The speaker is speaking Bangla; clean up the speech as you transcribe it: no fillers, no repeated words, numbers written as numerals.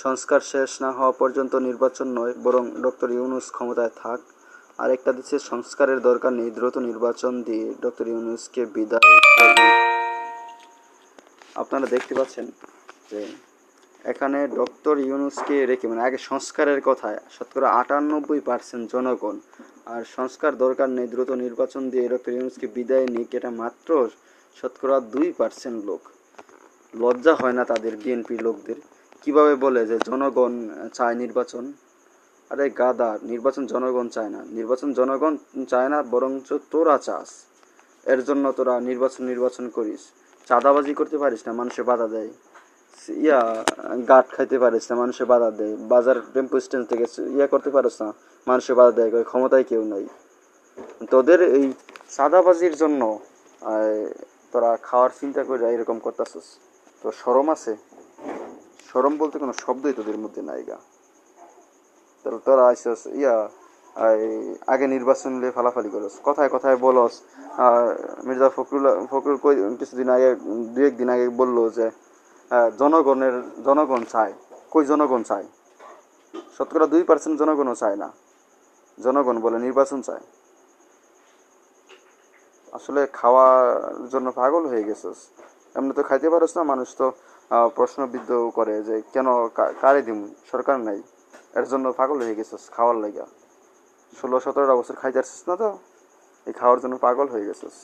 সংস্কার শেষ না হওয়া পর্যন্ত নির্বাচন নয়, বরং ডক্টর ইউনূস ক্ষমতায় থাক। আরেকটা দিচ্ছে সংস্কারের দরকার নেই, দ্রুত নির্বাচন দিয়ে ডক্টর ইউনূসকে বিদায় করুন। আপনারা দেখতে পাচ্ছেন যে এখানে ডক্টর ইউনূসকে রেখে, মানে আগে সংস্কারের কথায় শতকরা 98% জনগণ, আর সংস্কার দরকার নেই, দ্রুত নির্বাচন দিয়ে ডক্টর ইউনূসকে বিদায় নিক, এটা মাত্র শতকরা 2% লোক। লজ্জা হয় না তাদের, বিএনপি লোকদের? কিভাবে বলে যে জনগণ চায় নির্বাচন? আরে গাদা, নির্বাচন জনগণ চায় না, নির্বাচন জনগণ চায় না, বরঞ্চ তোরা চাস। এর জন্য তোরা নির্বাচন করিস। চাঁদাবাজি করতে পারিস না, মানুষে বাধা দেয়। গাট খাইতে পারিস না, মানুষে বাধা দেয়। বাজার টেম্পো স্ট্যান্ড থেকে করতে পারিস না, মানুষে বাধা দেয়, ক্ষমতায় কেউ নাই। তোদের এই চাঁদাবাজির জন্য তোরা খাওয়ার চিন্তা করে এরকম করতেছিস। তো শরম আছে? শরম বলতে কোনো শব্দই তোদের মধ্যে নাই গা। তোরা আইসস আগে নির্বাচন নিয়ে ফালাফালি করস, কথায় কথায় বলস। মির্জা ফখরুল কিছুদিন আগে, দু একদিন আগে বললো যে জনগণ চায়। কই জনগণ চায়? শতকরা 2% জনগণও চায় না। জনগণ বলে নির্বাচন চায়। আসলে খাওয়ার জন্য পাগল হয়ে গেছিস। এমনি তো খাইতে পারস না, মানুষ তো প্রশ্নবিদ্ধ করে যে কেন, কারে দিম, সরকার নাই। এর জন্য পাগল হয়ে গেছিস খাওয়ার লাগা। 16-17 বছর খাইতে পারছিস না, তো এই খাওয়ার জন্য পাগল হয়ে গেছিস।